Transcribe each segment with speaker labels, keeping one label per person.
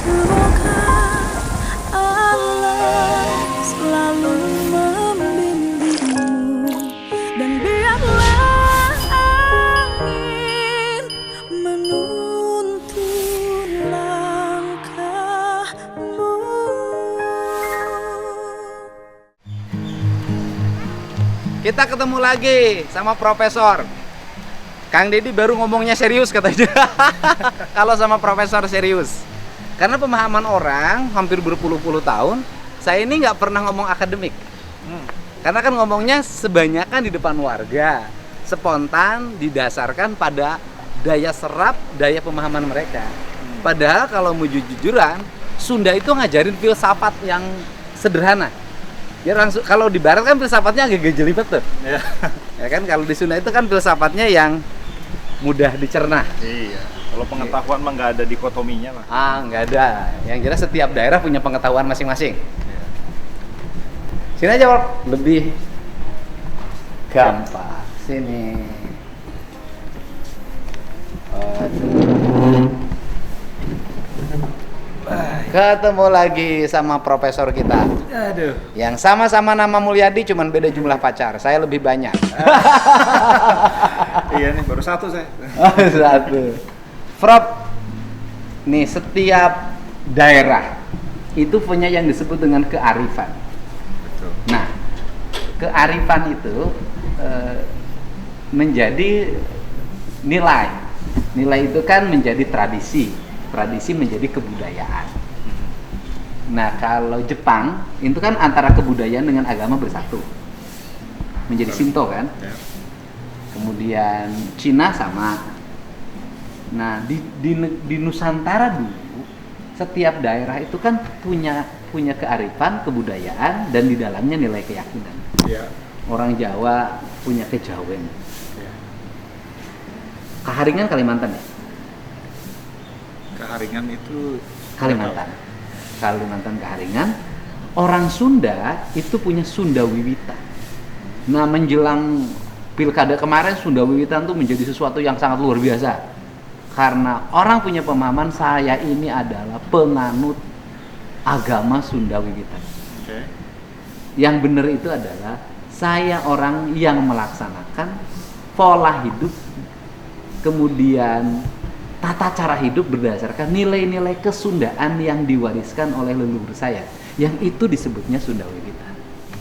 Speaker 1: Semoga Allah selalu membimbingmu dan biarlah angin menuntun langkahmu.
Speaker 2: Kita ketemu lagi sama Profesor. Kang Deddy baru ngomongnya serius katanya. Kalau sama Profesor serius. Karena pemahaman orang hampir berpuluh-puluh tahun, saya ini nggak pernah ngomong akademik. Karena kan ngomongnya sebanyakan di depan warga, spontan, didasarkan pada daya serap, daya pemahaman mereka. Padahal kalau mau jujur-jujuran, Sunda itu ngajarin filsafat yang sederhana. Ya kalau di barat kan filsafatnya agak jelibet tuh.
Speaker 3: Ya.
Speaker 2: Ya kan kalau di Sunda itu kan filsafatnya yang mudah dicerna.
Speaker 3: Iya. Kalau pengetahuan mah nggak ada dikotominya lah.
Speaker 2: Nggak ada. Yang jelas setiap daerah punya pengetahuan masing-masing. Sini aja, Wak. Lebih gampang. Sini. Ketemu lagi sama profesor kita.
Speaker 3: Aduh.
Speaker 2: Yang sama-sama nama Mulyadi, cuman beda jumlah pacar. Saya lebih banyak.
Speaker 3: Iya nih, baru satu saya.
Speaker 2: Satu. Prof, nih setiap daerah itu punya yang disebut dengan kearifan.
Speaker 3: Betul.
Speaker 2: Nah, kearifan itu menjadi nilai. Nilai itu kan menjadi tradisi. Tradisi menjadi kebudayaan. Nah, kalau Jepang itu kan antara kebudayaan dengan agama bersatu. Menjadi Shinto kan?
Speaker 3: Ya.
Speaker 2: Kemudian Cina sama. Nah, di Nusantara dulu setiap daerah itu kan punya kearifan, kebudayaan, dan di dalamnya nilai keyakinan.
Speaker 3: Iya.
Speaker 2: Orang Jawa punya kejawen.
Speaker 3: Ya.
Speaker 2: Kaharingan Kalimantan ya?
Speaker 3: Keharingan itu
Speaker 2: Kalimantan Kaharingan. Orang Sunda itu punya Sunda Wiwitan. Nah, menjelang pilkada kemarin Sunda Wiwitan tuh menjadi sesuatu yang sangat luar biasa. Karena orang punya pemahaman saya ini adalah penganut agama Sunda Wiwitan.
Speaker 3: Oke.
Speaker 2: Yang benar itu adalah saya orang yang melaksanakan pola hidup, kemudian tata cara hidup berdasarkan nilai-nilai kesundaan yang diwariskan oleh leluhur saya, yang itu disebutnya Sunda Wiwitan.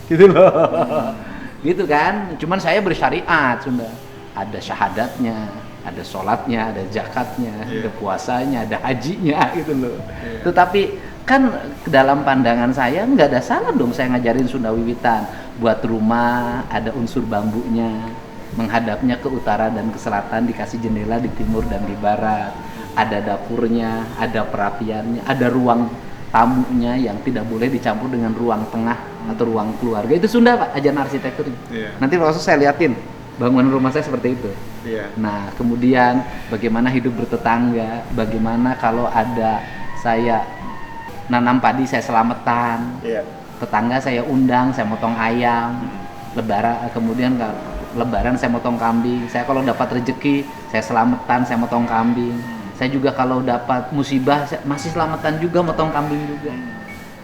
Speaker 2: Gitu loh. Gitu kan? Cuman saya bersyariat Sunda. Ada syahadatnya, ada sholatnya, ada zakatnya, ada puasanya, ada hajinya gitu loh. Tetapi kan dalam pandangan saya nggak ada salah dong saya ngajarin Sunda Wiwitan. Buat rumah ada unsur bambunya, menghadapnya ke utara dan ke selatan, dikasih jendela di timur dan di barat, ada dapurnya, ada perapiannya, ada ruang tamunya yang tidak boleh dicampur dengan ruang tengah atau ruang keluarga. Itu Sunda, Pak, ajaran arsitekturnya. Nanti waktu saya liatin bangunan rumah saya seperti itu. Nah, kemudian bagaimana hidup bertetangga, bagaimana kalau ada saya nanam padi saya selamatan, tetangga saya undang, saya motong ayam, Lebaran saya motong kambing. Saya kalau dapat rezeki saya selamatan, saya motong kambing. Saya juga kalau dapat musibah saya masih selamatan juga, motong kambing juga.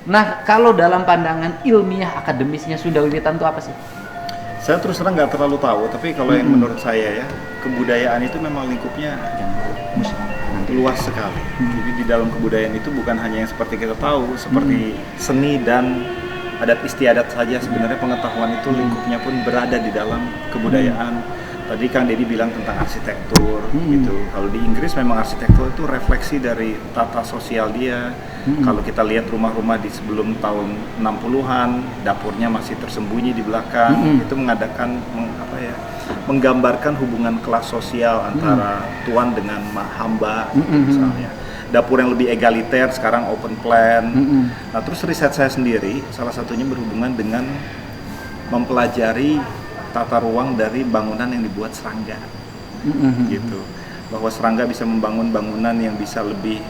Speaker 2: Nah, kalau dalam pandangan ilmiah akademisnya Sunda Wiwitan itu apa sih?
Speaker 3: Saya terus terang nggak terlalu tahu, tapi kalau yang menurut saya ya, kebudayaan itu memang lingkupnya luas sekali. Jadi di dalam kebudayaan itu bukan hanya yang seperti kita tahu, seperti seni dan adat istiadat saja. Sebenarnya pengetahuan itu lingkupnya pun berada di dalam kebudayaan. Tadi Kang Deddy bilang tentang arsitektur gitu. Kalau di Inggris memang arsitektur itu refleksi dari tata sosial dia. Kalau kita lihat rumah-rumah di sebelum tahun 60-an, dapurnya masih tersembunyi di belakang. Itu menggambarkan hubungan kelas sosial antara tuan dengan hamba misalnya. Dapur yang lebih egaliter, sekarang open plan. Nah, terus riset saya sendiri, salah satunya berhubungan dengan mempelajari tata ruang dari bangunan yang dibuat serangga, gitu. Bahwa serangga bisa membangun bangunan yang bisa lebih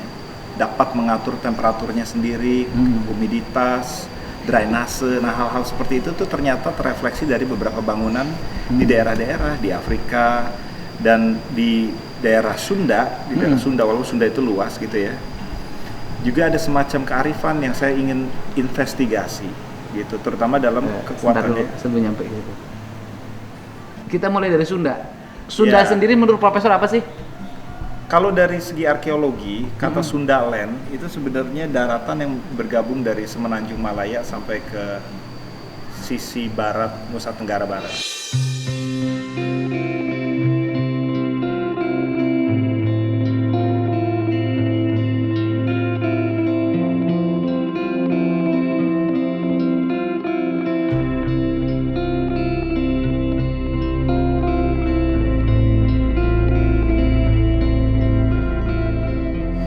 Speaker 3: dapat mengatur temperaturnya sendiri, humiditas, drainase. Nah, hal-hal seperti itu tuh ternyata terefleksi dari beberapa bangunan di daerah-daerah di Afrika dan di daerah Sunda, walaupun Sunda itu luas gitu ya. juga ada semacam kearifan yang saya ingin investigasi gitu, terutama dalam kekuatannya.
Speaker 2: Sebelum nyampe gitu. Kita mulai dari Sunda. Sunda
Speaker 3: Ya.
Speaker 2: sendiri menurut Profesor apa sih?
Speaker 3: Kalau dari segi arkeologi, kata Sunda Land itu sebenarnya daratan yang bergabung dari semenanjung Malaya sampai ke sisi barat Nusa Tenggara Barat.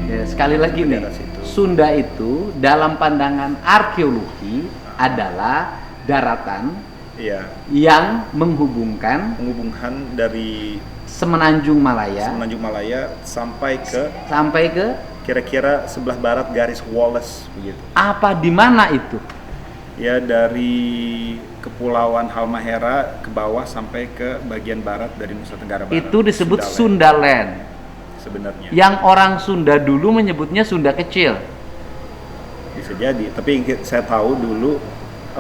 Speaker 2: Ya, sekali lagi nih,
Speaker 3: Daerah situ.
Speaker 2: Sunda itu dalam pandangan arkeologi adalah daratan
Speaker 3: Iya,
Speaker 2: yang menghubungkan
Speaker 3: menghubungkan dari
Speaker 2: semenanjung Malaya
Speaker 3: semenanjung Malaya sampai ke
Speaker 2: sampai ke
Speaker 3: kira-kira sebelah barat garis Wallace begitu.
Speaker 2: apa di mana itu?
Speaker 3: Ya, dari Kepulauan Halmahera ke bawah sampai ke bagian barat dari Nusa Tenggara Barat.
Speaker 2: Itu disebut
Speaker 3: Sunda Land
Speaker 2: Sundaland.
Speaker 3: sebenarnya.
Speaker 2: Yang orang Sunda dulu menyebutnya Sunda kecil.
Speaker 3: Bisa jadi, tapi saya tahu dulu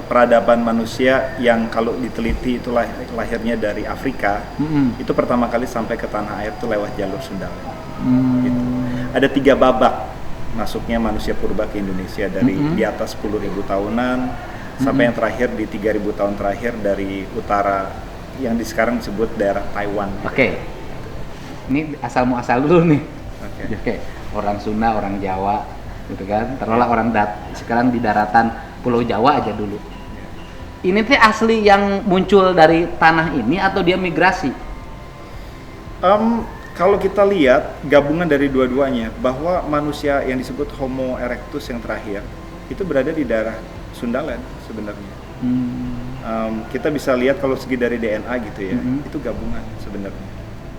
Speaker 3: peradaban manusia yang kalau diteliti itu lahirnya dari Afrika, itu pertama kali sampai ke tanah air itu lewat jalur Sunda. Gitu. Ada 3 babak masuknya manusia purba ke Indonesia, dari di atas 10.000 tahunan sampai yang terakhir di 3.000 tahun terakhir dari utara yang sekarang disebut daerah Taiwan.
Speaker 2: Oke. Ini asal muasal dulu nih.
Speaker 3: Oke.
Speaker 2: Oke. Orang Sunda, orang Jawa, gitu kan. Taruhlah orang sekarang di daratan Pulau Jawa aja dulu. Ini teh asli yang muncul dari tanah ini atau dia migrasi?
Speaker 3: Kalau kita lihat gabungan dari dua-duanya, bahwa manusia yang disebut Homo erectus yang terakhir itu berada di daerah Sundaland sebenarnya. Kita bisa lihat kalau segi dari DNA gitu ya, itu gabungan sebenarnya.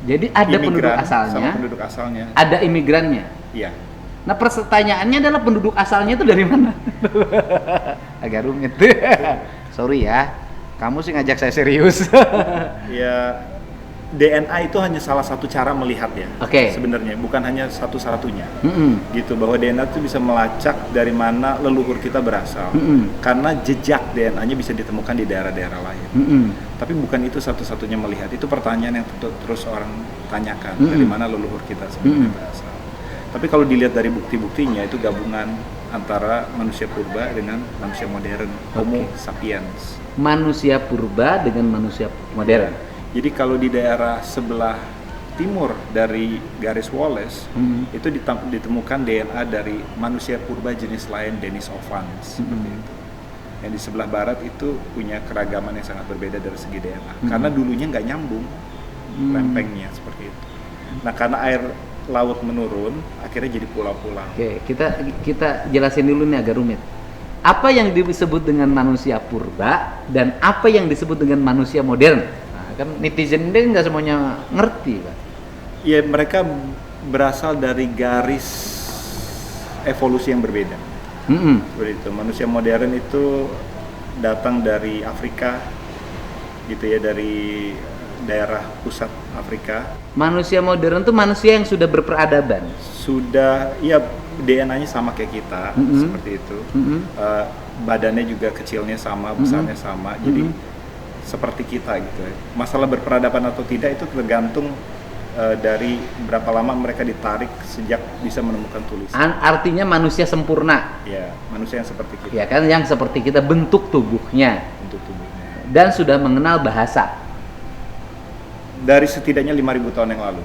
Speaker 2: Jadi ada penduduk
Speaker 3: Imigran
Speaker 2: asalnya,
Speaker 3: sama penduduk asalnya.
Speaker 2: ada imigrannya.
Speaker 3: Iya.
Speaker 2: Nah pertanyaannya adalah penduduk asalnya itu dari mana? Agak rumit. Sorry ya, kamu sih ngajak saya serius.
Speaker 3: Ya, DNA itu hanya salah satu cara melihat ya.
Speaker 2: Oke.
Speaker 3: Sebenarnya bukan hanya satu-satunya.
Speaker 2: Mm-mm.
Speaker 3: Gitu, bahwa DNA itu bisa melacak dari mana leluhur kita berasal. Karena jejak DNA-nya bisa ditemukan di daerah-daerah lain. Tapi bukan itu satu-satunya melihat. Itu pertanyaan yang terus orang tanyakan, dari mana leluhur kita sebenarnya berasal. Tapi kalau dilihat dari bukti-buktinya, itu gabungan antara manusia purba dengan manusia modern, Homo sapiens.
Speaker 2: Manusia purba dengan manusia modern.
Speaker 3: Jadi kalau di daerah sebelah timur dari garis Wallace, itu ditemukan DNA dari manusia purba jenis lain, Denisovans, seperti itu. Yang di sebelah barat itu punya keragaman yang sangat berbeda dari segi DNA, karena dulunya nggak nyambung lempengnya seperti itu. Nah, karena air laut menurun, akhirnya jadi pulau-pulau.
Speaker 2: Oke, kita jelasin dulu nih agak rumit. Apa yang disebut dengan manusia purba dan apa yang disebut dengan manusia modern? Nah, kan netizen ini nggak semuanya ngerti, Pak.
Speaker 3: Ya, mereka berasal dari garis evolusi yang berbeda. Seperti itu. Manusia modern itu datang dari Afrika, gitu ya, dari daerah pusat Afrika.
Speaker 2: Manusia modern tuh manusia yang sudah berperadaban.
Speaker 3: Sudah, ya DNA-nya sama kayak kita, seperti itu. Badannya juga kecilnya sama, besarnya sama. Jadi seperti kita gitu ya. Masalah berperadaban atau tidak itu tergantung dari berapa lama mereka ditarik sejak bisa menemukan tulisan.
Speaker 2: Artinya manusia sempurna.
Speaker 3: Ya, manusia yang seperti kita,
Speaker 2: Ya kan, yang seperti kita bentuk tubuhnya
Speaker 3: untuk tubuhnya.
Speaker 2: dan sudah mengenal bahasa.
Speaker 3: Dari setidaknya 5.000 tahun yang lalu.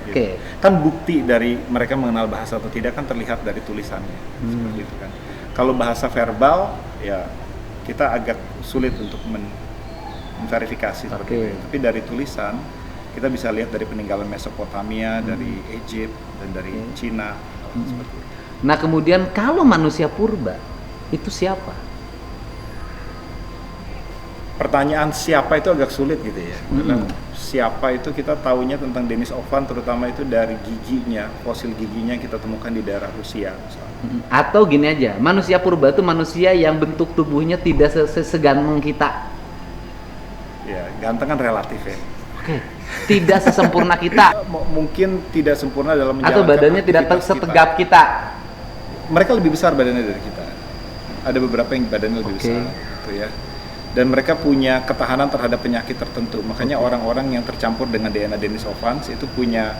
Speaker 2: Oke.
Speaker 3: Kan bukti dari mereka mengenal bahasa atau tidak kan terlihat dari tulisannya, seperti itu kan. Kalau bahasa verbal, ya kita agak sulit untuk memverifikasi seperti
Speaker 2: Oke.
Speaker 3: itu. Tapi dari tulisan, kita bisa lihat dari peninggalan Mesopotamia, dari Egypt, dan dari Cina, seperti itu.
Speaker 2: Nah kemudian kalau manusia purba itu siapa?
Speaker 3: Pertanyaan siapa itu agak sulit gitu ya. Karena siapa itu kita taunya tentang Denisovan, terutama itu dari giginya, fosil giginya yang kita temukan di daerah Rusia misalnya.
Speaker 2: Atau gini aja, manusia purba itu manusia yang bentuk tubuhnya tidak seganteng kita.
Speaker 3: Ya, ganteng kan relatif ya.
Speaker 2: Oke. Tidak sesempurna kita
Speaker 3: Mungkin tidak sempurna dalam menjalankan
Speaker 2: atau badannya tidak
Speaker 3: aktivitas
Speaker 2: setegap kita.
Speaker 3: mereka lebih besar badannya dari kita. Ada beberapa yang badannya lebih besar, gitu ya. Dan mereka punya ketahanan terhadap penyakit tertentu. Makanya orang-orang yang tercampur dengan DNA denisovans itu punya.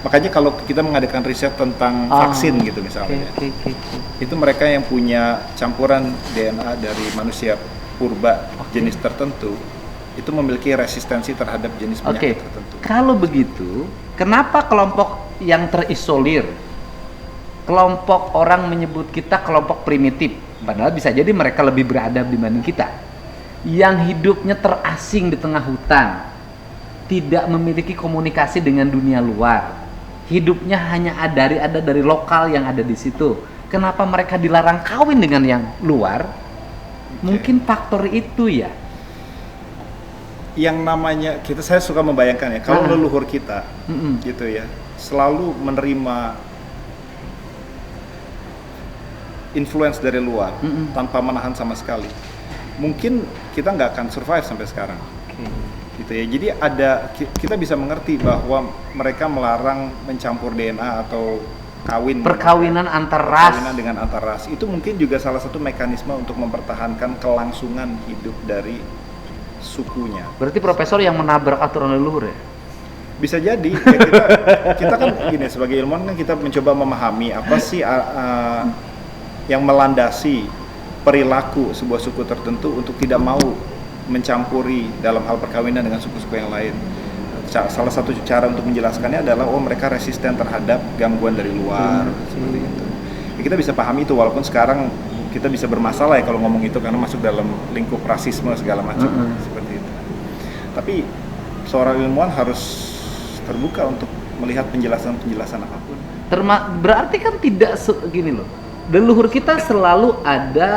Speaker 3: Makanya kalau kita mengadakan riset tentang vaksin gitu misalnya, itu mereka yang punya campuran DNA dari manusia purba jenis tertentu, itu memiliki resistensi terhadap jenis penyakit tertentu.
Speaker 2: Kalau begitu, kenapa kelompok yang terisolir, kelompok orang menyebut kita kelompok primitif, padahal bisa jadi mereka lebih beradab dibanding kita, yang hidupnya terasing di tengah hutan, tidak memiliki komunikasi dengan dunia luar, hidupnya hanya ada dari lokal yang ada di situ. Kenapa mereka dilarang kawin dengan yang luar? Mungkin faktor itu ya.
Speaker 3: Yang namanya saya suka membayangkan ya, kalau leluhur kita, gitu ya, selalu menerima influence dari luar tanpa menahan sama sekali. Mungkin kita nggak akan survive sampai sekarang. Gitu ya. Jadi kita bisa mengerti bahwa mereka melarang mencampur DNA atau perkawinan antar ras. Itu mungkin juga salah satu mekanisme untuk mempertahankan kelangsungan hidup dari sukunya.
Speaker 2: Berarti profesor yang menabrak aturan leluhur ya?
Speaker 3: Bisa jadi. Ya kita kan gini, sebagai ilmuwan kan kita mencoba memahami apa sih yang melandasi perilaku sebuah suku tertentu untuk tidak mau mencampuri dalam hal perkawinan dengan suku-suku yang lain. Salah satu cara untuk menjelaskannya adalah mereka resisten terhadap gangguan dari luar, seperti itu. Ya, kita bisa pahami itu, walaupun sekarang kita bisa bermasalah ya kalau ngomong itu karena masuk dalam lingkup rasisme segala macam, seperti itu. Tapi seorang ilmuwan harus terbuka untuk melihat penjelasan-penjelasan apapun.
Speaker 2: Berarti kan tidak gini loh. Leluhur kita selalu ada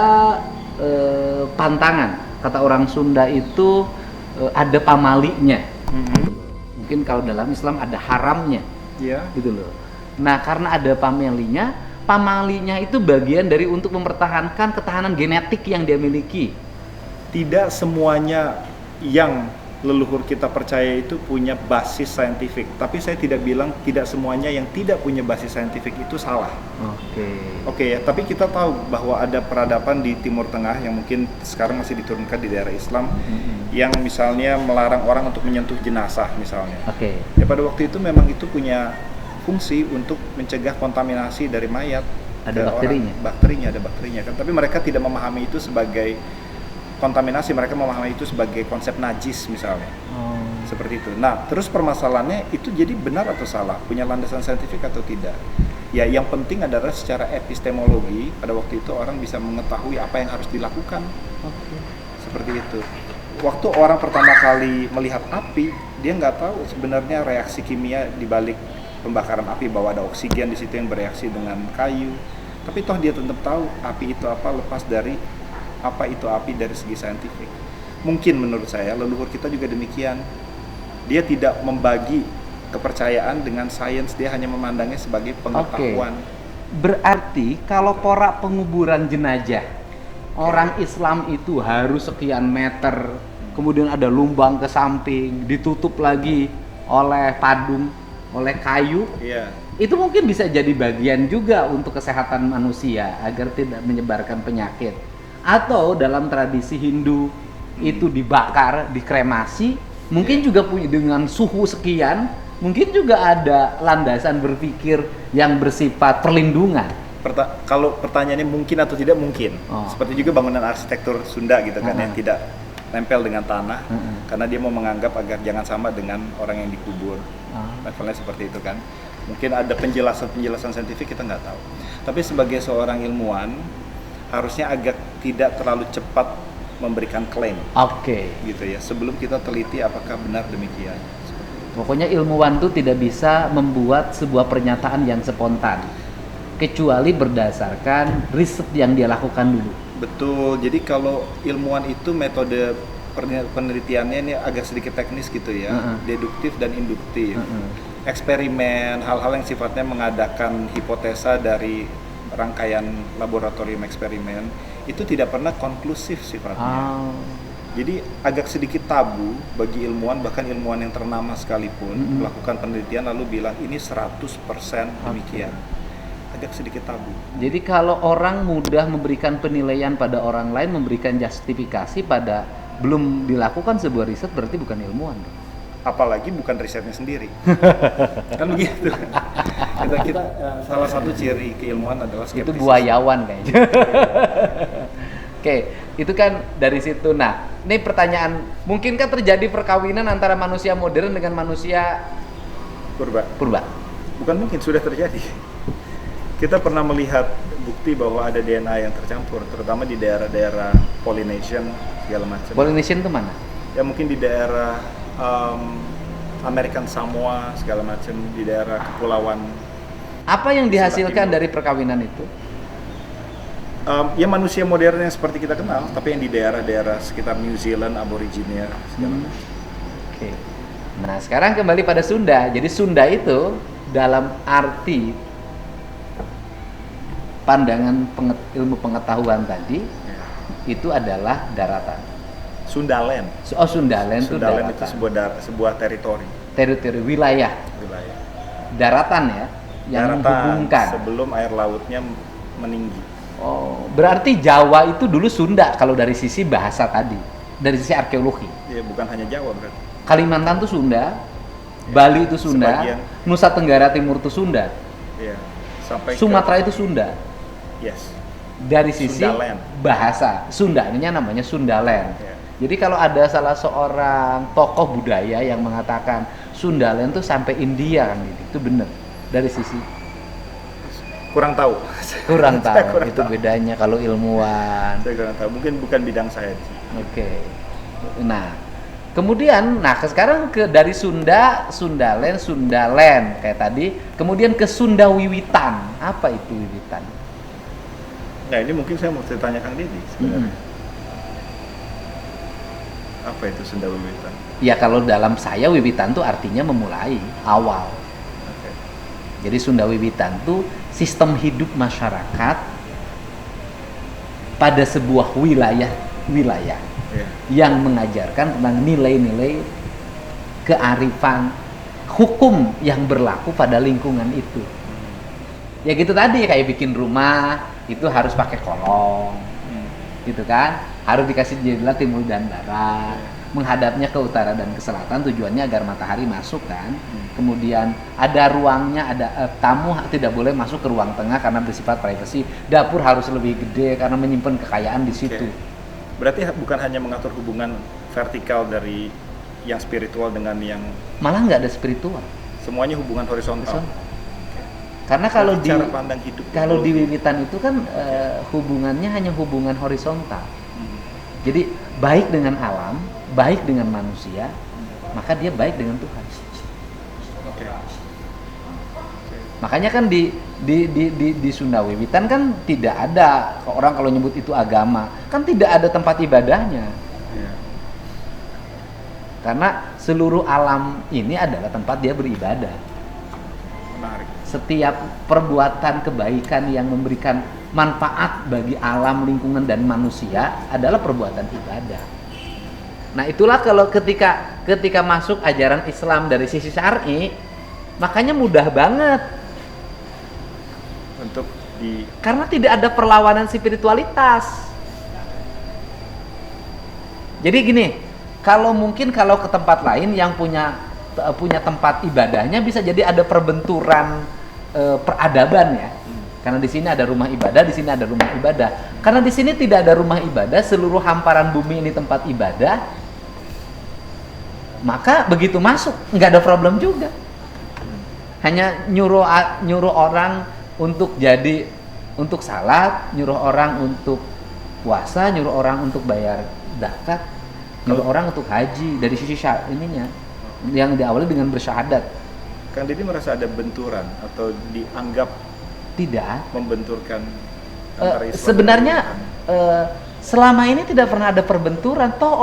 Speaker 2: pantangan. Kata orang Sunda itu ada pamalinya. Mungkin kalau dalam Islam ada haramnya, gitu loh. Nah, karena ada pamalinya itu bagian dari untuk mempertahankan ketahanan genetik yang dia miliki.
Speaker 3: Tidak semuanya yang leluhur kita percaya itu punya basis saintifik, tapi saya tidak bilang tidak semuanya yang tidak punya basis saintifik itu salah. Oke ya, tapi kita tahu bahwa ada peradaban di Timur Tengah yang mungkin sekarang masih diturunkan di daerah Islam, yang misalnya melarang orang untuk menyentuh jenazah misalnya. Ya pada waktu itu memang itu punya fungsi untuk mencegah kontaminasi dari mayat.
Speaker 2: Ada
Speaker 3: bakterinya ada bakterinya kan, tapi mereka tidak memahami itu sebagai kontaminasi, mereka memahami itu sebagai konsep najis misalnya. Seperti itu. Nah, terus permasalahannya itu jadi benar atau salah, punya landasan saintifik atau tidak. Ya, yang penting adalah secara epistemologi pada waktu itu orang bisa mengetahui apa yang harus dilakukan. Seperti itu. Waktu orang pertama kali melihat api, dia nggak tahu sebenarnya reaksi kimia di balik pembakaran api, bahwa ada oksigen di situ yang bereaksi dengan kayu. Tapi toh dia tetap tahu api itu apa, lepas dari apa itu api dari segi saintifik. Mungkin menurut saya leluhur kita juga demikian. Dia tidak membagi kepercayaan dengan sains, dia hanya memandangnya sebagai pengetahuan.
Speaker 2: Berarti kalau porak penguburan jenazah orang Islam itu harus sekian meter, kemudian ada lubang ke samping, ditutup lagi oleh padung, oleh kayu. Itu mungkin bisa jadi bagian juga untuk kesehatan manusia agar tidak menyebarkan penyakit. Atau dalam tradisi Hindu itu dibakar, dikremasi, mungkin juga punya dengan suhu sekian, mungkin juga ada landasan berpikir yang bersifat perlindungan.
Speaker 3: Kalau pertanyaannya mungkin atau tidak, mungkin. Seperti juga bangunan arsitektur Sunda gitu kan, yang tidak nempel dengan tanah, karena dia mau menganggap agar jangan sama dengan orang yang dikubur. Levelnya seperti itu kan. Mungkin ada penjelasan saintifik, kita nggak tahu. Tapi sebagai seorang ilmuwan, harusnya agak tidak terlalu cepat memberikan klaim. Gitu ya, sebelum kita teliti apakah benar demikian.
Speaker 2: Pokoknya ilmuwan itu tidak bisa membuat sebuah pernyataan yang spontan, kecuali berdasarkan riset yang dia lakukan dulu.
Speaker 3: Betul, jadi kalau ilmuwan itu metode penelitiannya ini agak sedikit teknis gitu ya, deduktif dan induktif. Eksperimen, hal-hal yang sifatnya mengadakan hipotesa dari rangkaian laboratorium eksperimen itu tidak pernah konklusif sifatnya. Jadi agak sedikit tabu bagi ilmuwan, bahkan ilmuwan yang ternama sekalipun melakukan penelitian lalu bilang ini 100% demikian. agak sedikit tabu.
Speaker 2: Jadi kalau orang mudah memberikan penilaian pada orang lain, memberikan justifikasi pada belum dilakukan sebuah riset, berarti bukan ilmuwan dong.
Speaker 3: Apalagi bukan risetnya sendiri. Kan begitu. Kita salah satu ciri keilmuan adalah
Speaker 2: Itu
Speaker 3: skeptisisme.
Speaker 2: buayawan kayaknya. Oke, itu kan dari situ. Nah, ini pertanyaan, mungkinkah terjadi perkawinan antara manusia modern dengan manusia purba?
Speaker 3: Bukan mungkin, sudah terjadi. Kita pernah melihat bukti bahwa ada DNA yang tercampur, terutama di daerah-daerah Polynesian segala macam.
Speaker 2: Polynesian itu mana?
Speaker 3: Ya mungkin di daerah American Samoa segala macam, di daerah kepulauan.
Speaker 2: Apa yang dihasilkan
Speaker 3: Timur.
Speaker 2: dari perkawinan itu?
Speaker 3: Ya manusia modern yang seperti kita kenal, tapi yang di daerah-daerah sekitar New Zealand, Aborigine segala macam.
Speaker 2: Oke. Nah, sekarang kembali pada Sunda. Jadi Sunda itu dalam arti pandangan ilmu pengetahuan tadi
Speaker 3: Ya.
Speaker 2: itu adalah daratan.
Speaker 3: Sundaland.
Speaker 2: Oh, Sundaland itu
Speaker 3: Sundaland itu
Speaker 2: daratan.
Speaker 3: sebuah teritori,
Speaker 2: Teritori wilayah
Speaker 3: wilayah.
Speaker 2: daratan ya, yang menghubungkan.
Speaker 3: sebelum air lautnya meninggi.
Speaker 2: Oh, berarti Jawa itu dulu Sunda kalau dari sisi bahasa tadi, dari sisi arkeologi.
Speaker 3: Ya bukan hanya Jawa berarti.
Speaker 2: Kalimantan itu Sunda, Bali itu Sunda,
Speaker 3: sebagian.
Speaker 2: Nusa Tenggara Timur itu Sunda,
Speaker 3: Ya, sampai
Speaker 2: Sumatera itu Sunda.
Speaker 3: Yes.
Speaker 2: Dari sisi
Speaker 3: Sundaland.
Speaker 2: bahasa, Sundanya namanya Sundaland.
Speaker 3: Ya.
Speaker 2: Jadi kalau ada salah seorang tokoh budaya yang mengatakan Sundaland itu sampai India kan, itu benar dari sisi
Speaker 3: Kurang tahu.
Speaker 2: kurang
Speaker 3: Saya
Speaker 2: tahu
Speaker 3: kurang
Speaker 2: itu
Speaker 3: tahu.
Speaker 2: bedanya kalau ilmuwan.
Speaker 3: Saya kurang tahu. Mungkin bukan bidang saya.
Speaker 2: Oke. Nah, kemudian sekarang dari Sunda, Sundaland kayak tadi, kemudian ke Sunda Wiwitan. Apa itu Wiwitan?
Speaker 3: Nah ini mungkin saya mau tanya Kang Deddy sebenarnya. Apa itu Sunda Wiwitan?
Speaker 2: Ya kalau dalam saya Wiwitan tuh artinya memulai, awal.
Speaker 3: Oke.
Speaker 2: Jadi Sunda Wiwitan tuh sistem hidup masyarakat pada sebuah wilayah
Speaker 3: Ya.
Speaker 2: yang mengajarkan tentang nilai-nilai kearifan hukum yang berlaku pada lingkungan itu. Ya gitu tadi, kayak bikin rumah itu harus pakai kolong, gitu kan? Harus dikasih jendela timur dan barat, menghadapnya ke utara dan ke selatan, tujuannya agar matahari masuk kan. Kemudian ada ruangnya, ada tamu tidak boleh masuk ke ruang tengah karena bersifat privasi. Dapur harus lebih gede karena menyimpan kekayaan di situ.
Speaker 3: Oke. Berarti bukan hanya mengatur hubungan vertikal dari yang spiritual dengan yang
Speaker 2: Malah nggak ada spiritual.
Speaker 3: semuanya hubungan horizontal.
Speaker 2: Karena kalau
Speaker 3: Berarti
Speaker 2: di
Speaker 3: cara pandang hidup
Speaker 2: kalau di
Speaker 3: lebih-
Speaker 2: Wiwitan itu kan hubungannya hanya hubungan horizontal. Jadi baik dengan alam, baik dengan manusia, maka dia baik dengan Tuhan.
Speaker 3: Oke.
Speaker 2: Makanya kan di Sunda Wiwitan kan tidak ada, orang kalau nyebut itu agama, kan tidak ada tempat ibadahnya.
Speaker 3: Ya.
Speaker 2: Karena seluruh alam ini adalah tempat dia beribadah.
Speaker 3: Menarik.
Speaker 2: Setiap perbuatan kebaikan yang memberikan manfaat bagi alam, lingkungan, dan manusia adalah perbuatan ibadah. Nah itulah kalau ketika masuk ajaran Islam dari sisi syar'i, makanya mudah banget.
Speaker 3: Untuk di
Speaker 2: Karena tidak ada perlawanan spiritualitas. Jadi gini, kalau ke tempat lain yang punya tempat ibadahnya bisa jadi ada perbenturan peradaban ya. Karena di sini ada rumah ibadah, di sini ada rumah ibadah. Karena di sini tidak ada rumah ibadah, seluruh hamparan bumi ini tempat ibadah. Maka begitu masuk nggak ada problem juga. Hanya nyuruh orang untuk salat, nyuruh orang untuk puasa, nyuruh orang untuk bayar zakat, nyuruh orang untuk haji dari sisi ininya yang diawali dengan bersyahadat.
Speaker 3: Kang Deddy merasa ada benturan atau dianggap
Speaker 2: Tidak.
Speaker 3: membenturkan antara Islam
Speaker 2: Sebenarnya
Speaker 3: dan Wiwitan?
Speaker 2: selama ini tidak pernah ada perbenturan. Toh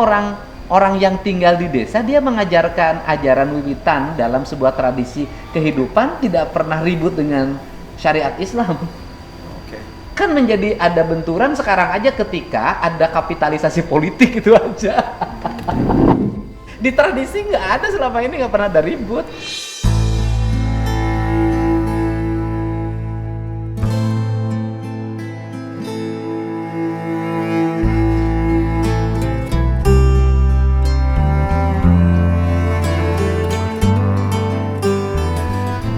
Speaker 2: orang yang tinggal di desa dia mengajarkan ajaran Wiwitan dalam sebuah tradisi kehidupan, tidak pernah ribut dengan syariat Islam.
Speaker 3: Oke.
Speaker 2: Kan menjadi ada benturan sekarang aja ketika ada kapitalisasi politik itu aja. Di tradisi nggak ada, selama ini nggak pernah ada ribut.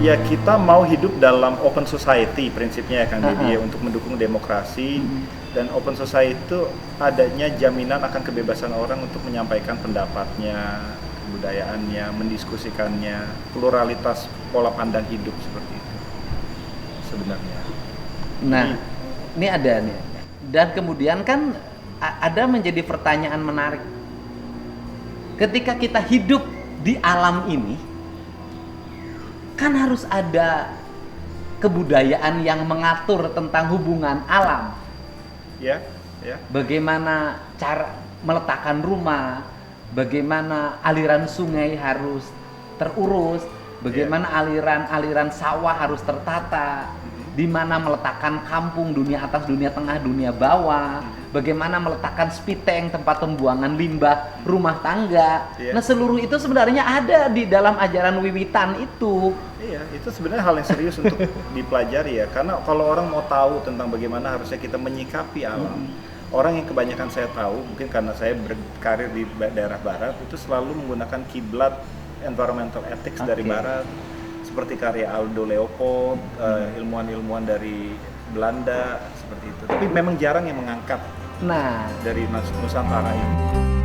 Speaker 3: Ya, kita mau hidup dalam open society prinsipnya ya Kang Didi ya, untuk mendukung demokrasi. Dan open society itu adanya jaminan akan kebebasan orang untuk menyampaikan pendapatnya, kebudayaannya, mendiskusikannya, pluralitas pola pandang hidup seperti itu sebenarnya.
Speaker 2: Nah, ini ada nih. Dan kemudian kan ada menjadi pertanyaan menarik. Ketika kita hidup di alam ini, kan harus ada kebudayaan yang mengatur tentang hubungan alam.
Speaker 3: Ya, ya.
Speaker 2: Bagaimana cara meletakkan rumah, bagaimana aliran sungai harus terurus, bagaimana aliran-aliran sawah harus tertata, di mana meletakkan kampung, dunia atas, dunia tengah, dunia bawah, bagaimana meletakkan spiteng, tempat pembuangan limbah rumah tangga. Nah, seluruh itu sebenarnya ada di dalam ajaran Wiwitan itu.
Speaker 3: Iya, itu sebenarnya hal yang serius untuk dipelajari ya, karena kalau orang mau tahu tentang bagaimana harusnya kita menyikapi alam, orang yang kebanyakan saya tahu, mungkin karena saya berkarir di daerah barat, itu selalu menggunakan kiblat environmental ethics dari barat, seperti karya Aldo Leopold, ilmuwan-ilmuwan dari Belanda, seperti itu. Tapi memang jarang yang mengangkat dari Nusantara ini.